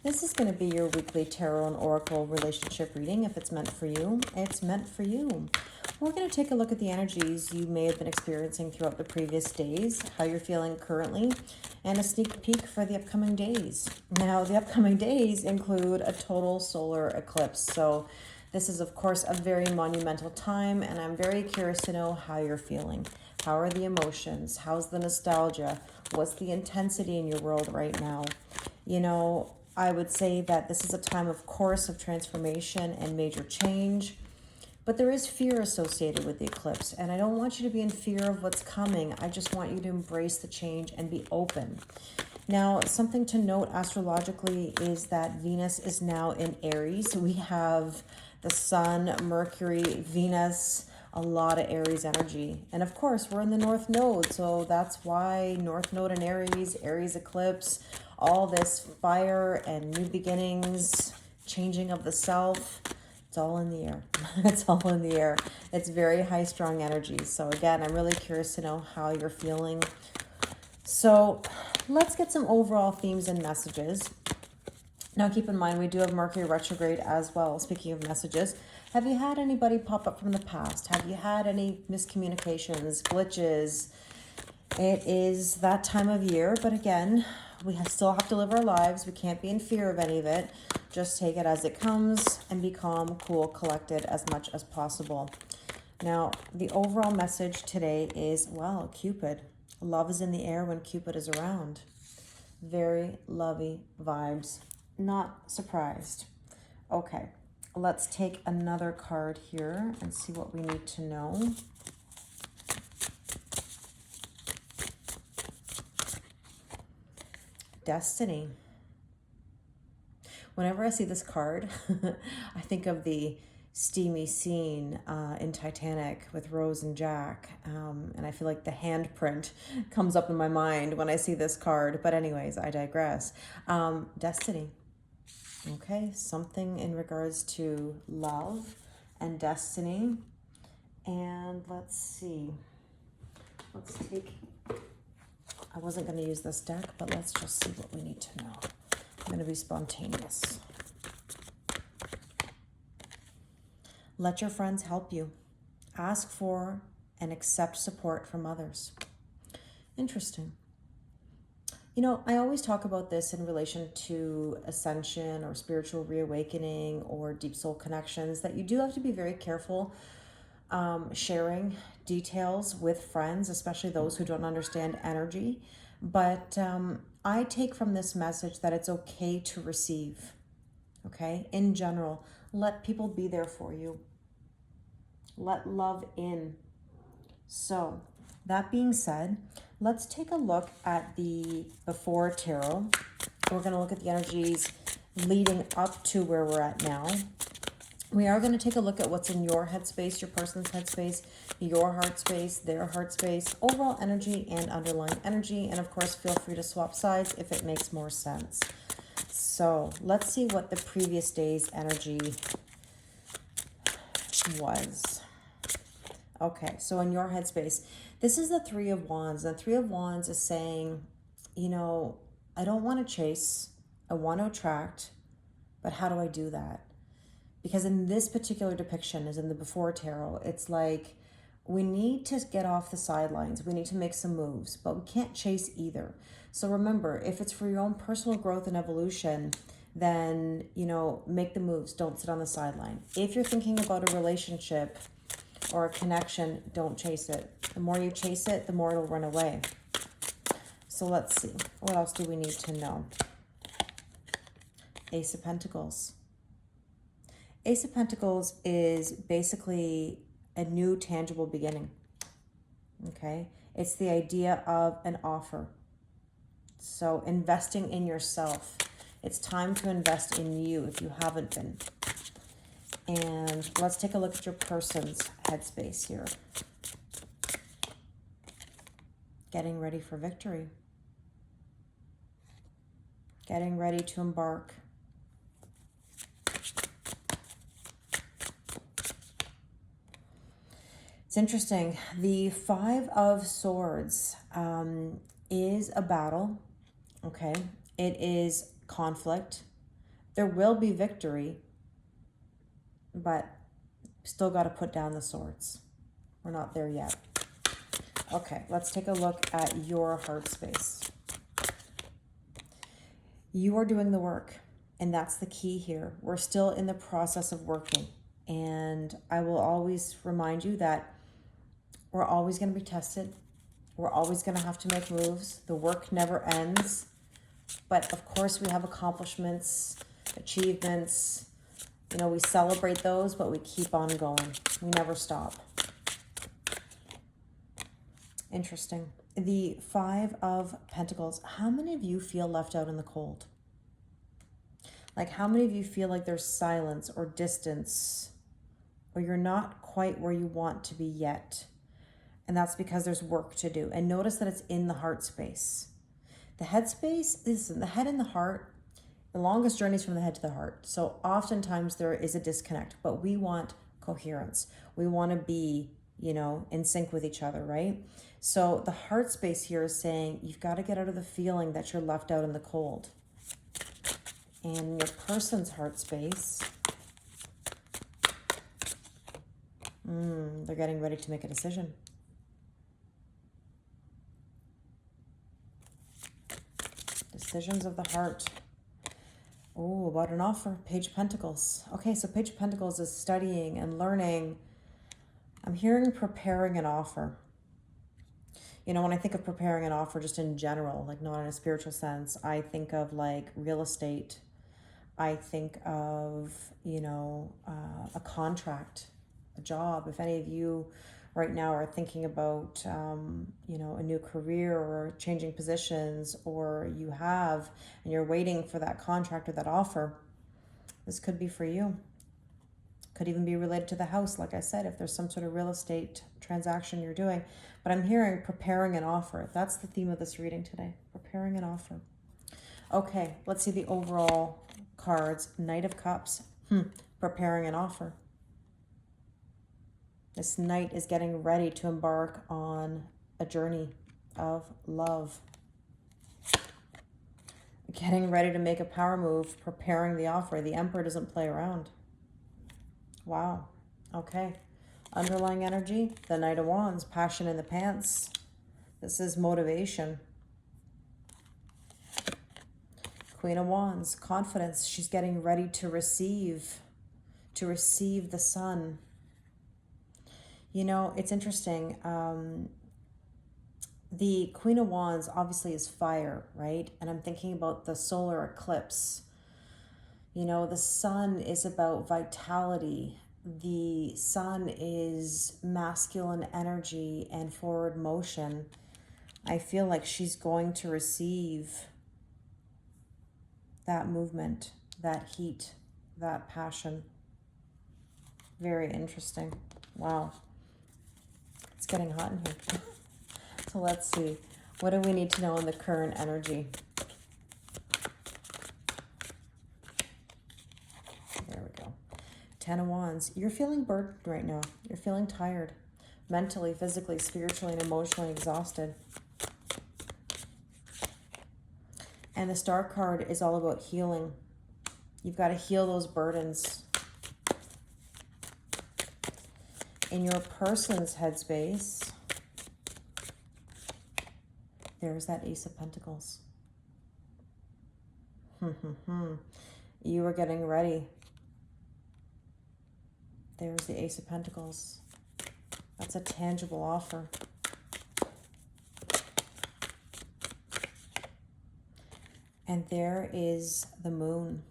This is going to be your weekly tarot and oracle relationship reading. If it's meant for you, it's meant for you. We're going to take a look at the energies you may have been experiencing throughout the previous days, how you're feeling currently, and a sneak peek for the upcoming days. Now, the upcoming days include a total solar eclipse. So this is, of course, a very monumental time, and I'm very curious to know how you're feeling. How are the emotions? How's the nostalgia? What's the intensity in your world right now? You know, I would say that this is a time, of course, of transformation and major change, but there is fear associated with the eclipse, and I don't want you to be in fear of what's coming. I just want you to embrace the change and be open. Now, something to note astrologically is that Venus is now in Aries. We have the Sun, Mercury, Venus, a lot of Aries energy. And of course, we're in the North Node, so that's why North Node in Aries, Aries eclipse, all this fire and new beginnings, changing of the self, it's all in the air. It's all in the air. It's very high strong energy. So again, I'm really curious to know how you're feeling. So let's get some overall themes and messages. Now keep in mind, we do have Mercury retrograde as well. Speaking of messages, have you had anybody pop up from the past? Have you had any miscommunications, glitches? It is that time of year, but again, we still have to live our lives. We can't be in fear of any of it. Just take it as it comes and be calm, cool, collected as much as possible. Now, the overall message today is, well, Cupid. Love is in the air when Cupid is around. Very lovey vibes. Not surprised. Okay, let's take another card here and see what we need to know. Destiny. Whenever I see this card, I think of the steamy scene in Titanic with Rose and Jack. And I feel like the handprint comes up in my mind when I see this card. But anyways, I digress. Destiny. Okay, something in regards to love and destiny. And let's see. Let's take... I wasn't going to use this deck, but let's just see what we need to know. I'm going to be spontaneous. Let your friends help you. Ask for and accept support from others. Interesting. You know, I always talk about this in relation to ascension or spiritual reawakening or deep soul connections, that you do have to be very careful sharing details with friends, especially those who don't understand energy. But I take from this message that it's okay to receive, okay? In general, let people be there for you. Let love in. So, that being said, let's take a look at the before tarot. We're going to look at the energies leading up to where we're at now. We are going to take a look at what's in your headspace, your person's headspace, your heart space, their heart space, overall energy and underlying energy. And of course, feel free to swap sides if it makes more sense. So let's see what the previous day's energy was. Okay, so in your headspace, this is the Three of Wands. The Three of Wands is saying, you know, I don't want to chase, I want to attract, but how do I do that? Because in this particular depiction, as in the before tarot, it's like we need to get off the sidelines. We need to make some moves, but we can't chase either. So remember, if it's for your own personal growth and evolution, then, you know, make the moves. Don't sit on the sideline. If you're thinking about a relationship or a connection, don't chase it. The more you chase it, the more it'll run away. So let's see. What else do we need to know? Ace of Pentacles. Ace of Pentacles is basically a new tangible beginning, okay? It's the idea of an offer. So investing in yourself. It's time to invest in you if you haven't been. And let's take a look at your person's headspace here. Getting ready for victory. Getting ready to embark. It's interesting. The Five of Swords is a battle, okay? It is conflict. There will be victory, but still got to put down the swords. We're not there yet. Okay, let's take a look at your heart space. You are doing the work, and that's the key here. We're still in the process of working, and I will always remind you that we're always going to be tested. We're always going to have to make moves. The work never ends, but of course we have accomplishments, achievements. You know, we celebrate those, but we keep on going. We never stop. Interesting. The Five of Pentacles. How many of you feel left out in the cold? Like, how many of you feel like there's silence or distance, or you're not quite where you want to be yet? And that's because there's work to do. And notice that it's in the heart space. The head space, listen, the head and the heart, the longest journey is from the head to the heart. So oftentimes there is a disconnect, but we want coherence. We want to be, you know, in sync with each other, right? So the heart space here is saying you've got to get out of the feeling that you're left out in the cold. And your person's heart space, they're getting ready to make a decision. Decisions of the heart. Oh, about an offer. Page of Pentacles. Okay, so Page of Pentacles is studying and learning. I'm hearing preparing an offer. You know, when I think of preparing an offer just in general, like not in a spiritual sense, I think of like real estate. I think of, you know, a contract, a job. If any of you right now are thinking about, you know, a new career or changing positions, or you have, and you're waiting for that contract or that offer, this could be for you. Could even be related to the house, like I said, if there's some sort of real estate transaction you're doing. But I'm hearing preparing an offer. That's the theme of this reading today, preparing an offer. Okay, let's see the overall cards. Knight of Cups, preparing an offer. This knight is getting ready to embark on a journey of love. Getting ready to make a power move, preparing the offer. The Emperor doesn't play around. Wow. Okay. Underlying energy, the Knight of Wands, passion in the pants. This is motivation. Queen of Wands, confidence. She's getting ready to receive the sun. You know, it's interesting. The Queen of Wands obviously is fire, right? And I'm thinking about the solar eclipse. You know, the sun is about vitality. The sun is masculine energy and forward motion. I feel like she's going to receive that movement, that heat, that passion. Very interesting. Wow. It's getting hot in here. So let's see. What do we need to know in the current energy? There we go. Ten of Wands. You're feeling burdened right now. You're feeling tired. Mentally, physically, spiritually, and emotionally exhausted. And the Star card is all about healing. You've got to heal those burdens. In your person's headspace, there's that Ace of Pentacles. You are getting ready. There's the Ace of Pentacles. That's a tangible offer. And there is the moon,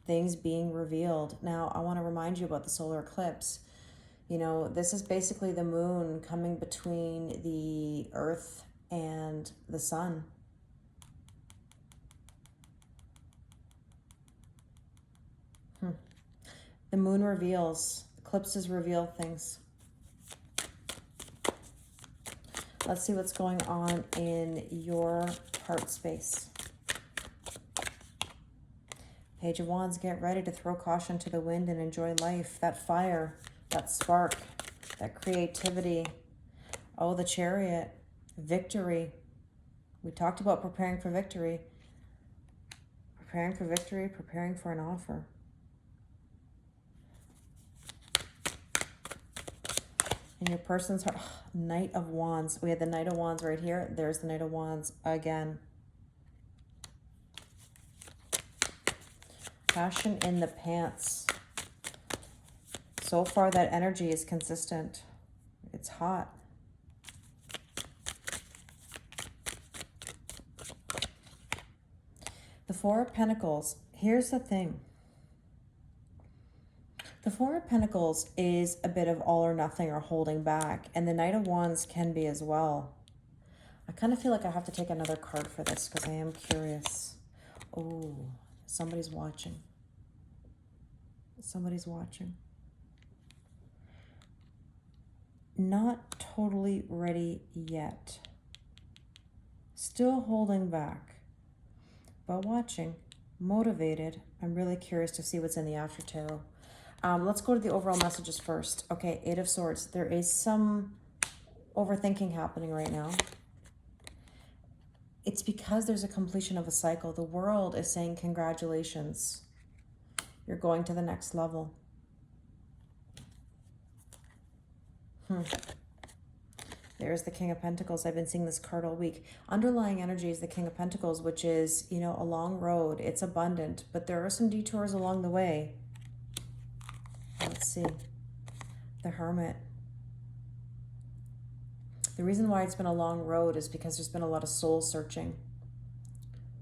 things being revealed. Now, I want to remind you about the solar eclipse. You know, this is basically the moon coming between the earth and the sun. The moon reveals, eclipses reveal things. Let's see what's going on in your heart space. Page of Wands, get ready to throw caution to the wind and enjoy life. That fire, that spark, that creativity. Oh, the Chariot, victory. We talked about preparing for victory. Preparing for victory, preparing for an offer. And your person's heart, Knight of Wands. We had the Knight of Wands right here. There's the Knight of Wands again. Passion in the pants. So far, that energy is consistent. It's hot. The Four of Pentacles. Here's the thing. The Four of Pentacles is a bit of all or nothing or holding back. And the Knight of Wands can be as well. I kind of feel like I have to take another card for this because I am curious. Oh, somebody's watching. Somebody's watching. Not totally ready yet. Still holding back. But watching. Motivated. I'm really curious to see what's in the after tarot. Let's go to the overall messages first. Okay, Eight of Swords. There is some overthinking happening right now. It's because there's a completion of a cycle. The world is saying congratulations. You're going to the next level. There's the King of Pentacles. I've been seeing this card all week. Underlying energy is the King of Pentacles, which is, you know, a long road. It's abundant, but there are some detours along the way. Let's see. The Hermit. The reason why it's been a long road is because there's been a lot of soul searching.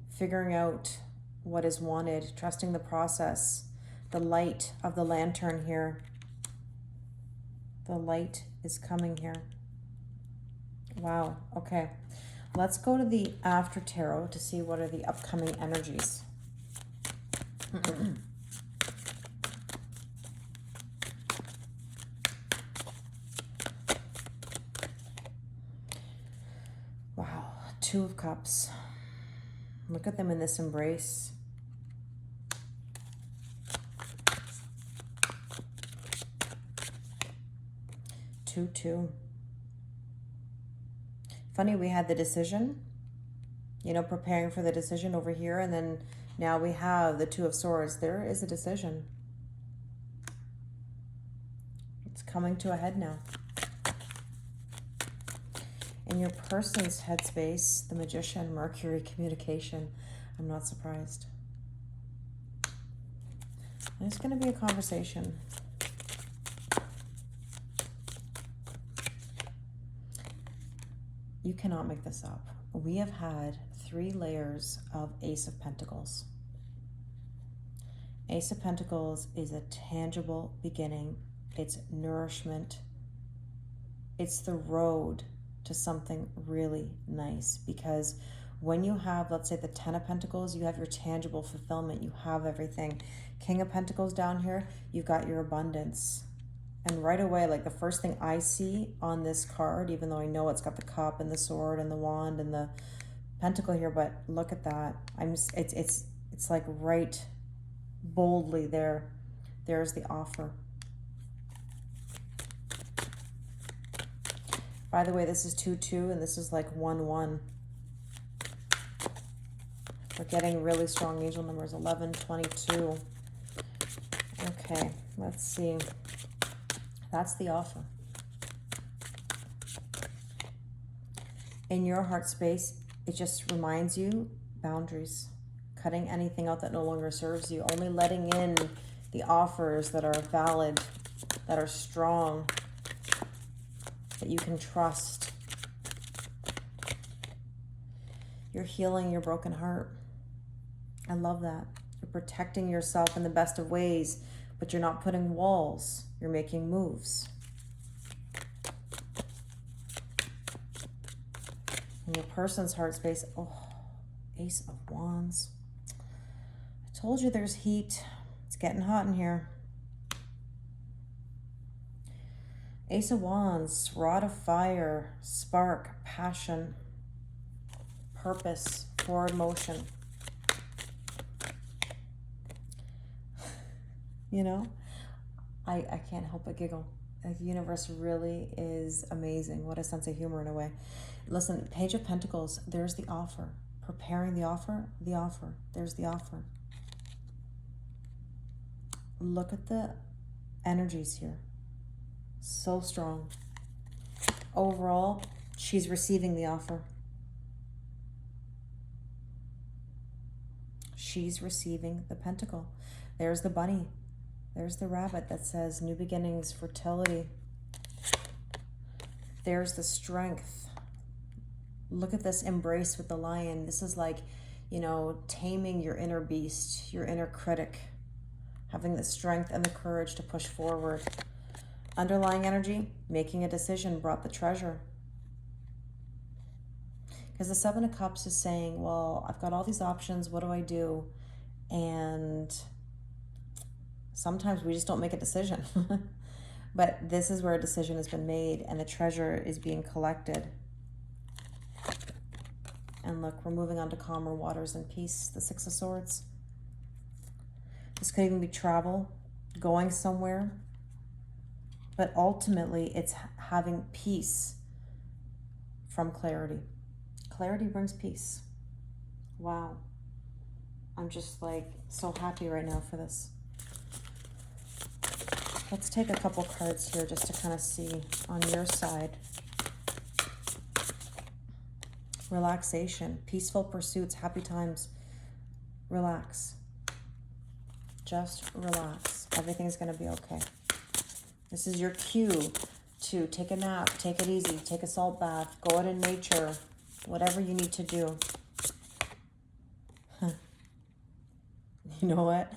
Figuring out what is wanted. Trusting the process. The light of the lantern here. The light is coming here. Wow. Okay. Let's go to the after tarot to see what are the upcoming energies. Wow. Two of Cups. Look at them in this embrace. Two. Funny, we had the decision, you know, preparing for the decision over here, and then now we have the Two of Swords. There is a decision. It's coming to a head now. In your person's headspace, the Magician, Mercury, communication. I'm not surprised. There's going to be a conversation. You cannot make this up. We have had 3 layers of Ace of Pentacles. Ace of Pentacles is a tangible beginning. It's nourishment. It's the road to something really nice, because when you have, let's say, the 10 of Pentacles, you have your tangible fulfillment. You have everything. King of Pentacles down here, you've got your abundance. And right away, like the first thing I see on this card, even though I know it's got the cup and the sword and the wand and the pentacle here, but look at that. It's like right boldly there. There's the offer. By the way, this is 2-2 and this is like 1-1. We're getting really strong angel numbers, 11, 22. Okay, let's see. That's the offer. In your heart space, it just reminds you, boundaries. Cutting anything out that no longer serves you. Only letting in the offers that are valid, that are strong, that you can trust. You're healing your broken heart. I love that. You're protecting yourself in the best of ways, but you're not putting walls. You're making moves. In your person's heart space, oh, Ace of Wands. I told you there's heat. It's getting hot in here. Ace of Wands, Rod of Fire, spark, passion, purpose, forward motion. You know? I can't help but giggle. The universe really is amazing. What a sense of humor in a way. Listen, Page of Pentacles, there's the offer. Preparing the offer, the offer. There's the offer. Look at the energies here. So strong. Overall, she's receiving the offer. She's receiving the pentacle. There's the bunny. There's the rabbit that says new beginnings, fertility. There's the strength. Look at this embrace with the lion. This is like, you know, taming your inner beast, your inner critic, having the strength and the courage to push forward. Underlying energy, making a decision brought the treasure. Because the Seven of Cups is saying, well, I've got all these options. What do I do? And sometimes we just don't make a decision. But this is where a decision has been made and the treasure is being collected. And look, we're moving on to calmer waters and peace, the Six of Swords. This could even be travel, going somewhere. But ultimately, it's having peace from clarity. Clarity brings peace. Wow. I'm just like so happy right now for this. Let's take a couple cards here just to kind of see on your side. Relaxation, peaceful pursuits, happy times. Relax. Just relax. Everything's going to be okay. This is your cue to take a nap, take it easy, take a salt bath, go out in nature, whatever you need to do. You know what?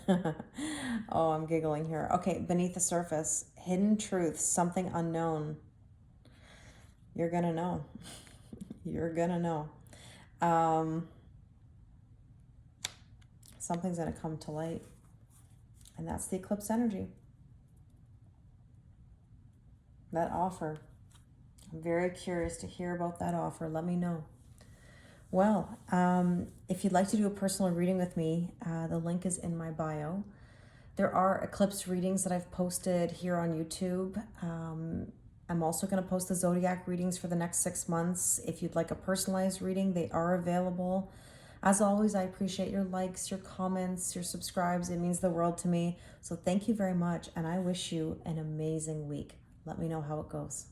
Oh, I'm giggling here. Okay, beneath the surface, hidden truths, something unknown. You're going to know. You're going to know. Something's going to come to light. And that's the eclipse energy. That offer. I'm very curious to hear about that offer. Let me know. Well, if you'd like to do a personal reading with me, the link is in my bio. There are eclipse readings that I've posted here on YouTube. I'm also going to post the zodiac readings for the next 6 months. If you'd like a personalized reading, they are available. As always, I appreciate your likes, your comments, your subscribes. It means the world to me. So thank you very much, and I wish you an amazing week. Let me know how it goes.